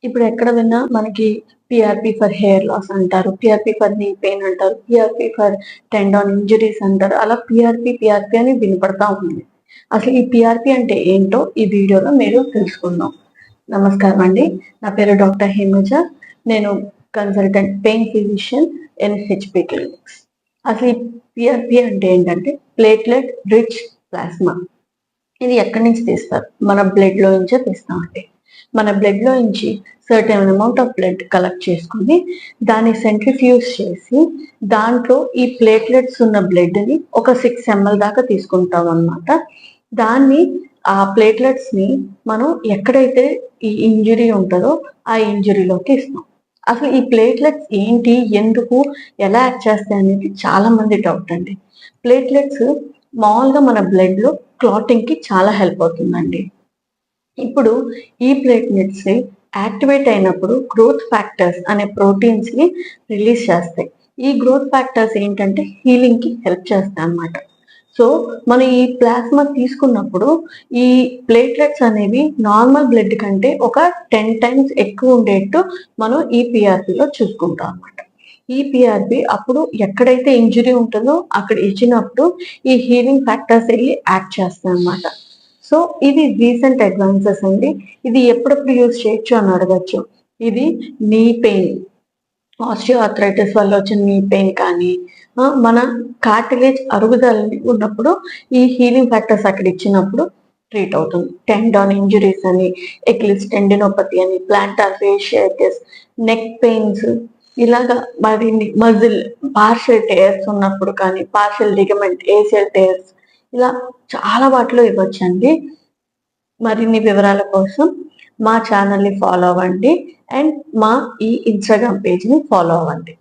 ఇప్పుడు ఎక్కడ విన్నా మనకి పిఆర్పి ఫర్ హెయిర్ లాస్ అంటారు, పిఆర్పి ఫర్ నీ పెయిన్ అంటారు, పిఆర్పి ఫర్ టెండాన్ ఇంజరీస్ అంటారు. అలా పిఆర్పి అని వినపడతా ఉంది. అసలు ఈ పిఆర్పి అంటే ఏంటో ఈ వీడియోలో మీరు తెలుసుకుందాం. నమస్కారం అండి, నా పేరు డాక్టర్ హేమజ. నేను consultant pain physician NHP clinics. అసలు ఈ పిఆర్పి అంటే ఏంటంటే ప్లేట్లెట్ రిచ్ ప్లాస్మా. ఇది ఎక్కడి నుంచి తీస్తారు? మన బ్లడ్ లో నుంచే తీస్తామండి. మన బ్లడ్ లో నుంచి certain amount of blood collect చేసుకుని దాన్ని సెంట్రిఫ్యూజ్ చేసి దాంట్లో ఈ ప్లేట్లెట్స్ ఉన్న బ్లడ్ ని ఒక 6 ml దాకా తీసుకుంటాం అన్నమాట. దాన్ని ఆ ప్లేట్లెట్స్ ని మనం ఎక్కడైతే ఈ ఇంజరీ ఉంటుందో ఆ ఇంజరీలోకి ఇస్తాం. అసలు ఈ ప్లేట్లెట్స్ ఏంటి, ఎందుకు, ఎలా యాక్ట్ చేస్తాయి అనేది చాలా మంది డౌట్ అండి. ప్లేట్లెట్స్ మామూలుగా మన బ్లడ్ లో క్లాటింగ్ కి చాలా హెల్ప్ అవుతుందండి. ఇప్పుడు ఈ ప్లేట్లెట్స్ యాక్టివేట్ అయినప్పుడు గ్రోత్ ఫ్యాక్టర్స్ అనే ప్రోటీన్స్ ని రిలీజ్ చేస్తాయి. ఈ గ్రోత్ ఫ్యాక్టర్స్ ఏంటంటే హీలింగ్ కి హెల్ప్ చేస్తాయి అన్నమాట. సో మనం ఈ ప్లాస్మా తీసుకున్నప్పుడు ఈ ప్లేట్లెట్స్ అనేవి నార్మల్ బ్లడ్ కంటే ఒక 10 times ఎక్కువ ఉండేట్టు మనం ఈ పిఆర్పిలో చూసుకుంటాం అన్నమాట. ఈ పిఆర్పి అప్పుడు ఎక్కడైతే ఇంజరీ ఉంటుందో అక్కడ ఇచ్చినప్పుడు ఈ హీలింగ్ ఫ్యాక్టర్స్ వెళ్ళి యాక్ట్ చేస్తాయి అన్నమాట. సో ఇది రీసెంట్ అడ్వాన్సెస్ అండి. ఇది ఎప్పుడెప్పుడు యూజ్ చేయొచ్చు అని అడగచ్చు. ఇది నీ పెయిన్, ఆస్టియో ఆర్థరైటిస్ వల్ల వచ్చిన నీ పెయిన్ కానీ, మన కార్టిలేజ్ అరుగుదల ఉన్నప్పుడు ఈ హీలింగ్ ఫ్యాక్టర్స్ అక్కడ ఇచ్చినప్పుడు ట్రీట్ అవుతుంది. టెండాన్ ఇంజరీస్ అని, ఎక్లిస్ టెండినోపతి అని, ప్లాంటార్ ఫేషియైటిస్, నెక్ పెయిన్స్, ఇలాగా మరిన్ని మజిల్ పార్షియల్ టేర్స్ ఉన్నప్పుడు కానీ, పార్షియల్ లిగమెంట్ ఏసియల్ టేర్స్, ఇలా చాలా వాటిలో ఇవ్వచ్చండి. మరిన్ని వివరాల కోసం మా ఛానల్ని ఫాలో అవ్వండి అండ్ మా ఈ ఇన్స్టాగ్రామ్ పేజ్ని ఫాలో అవ్వండి.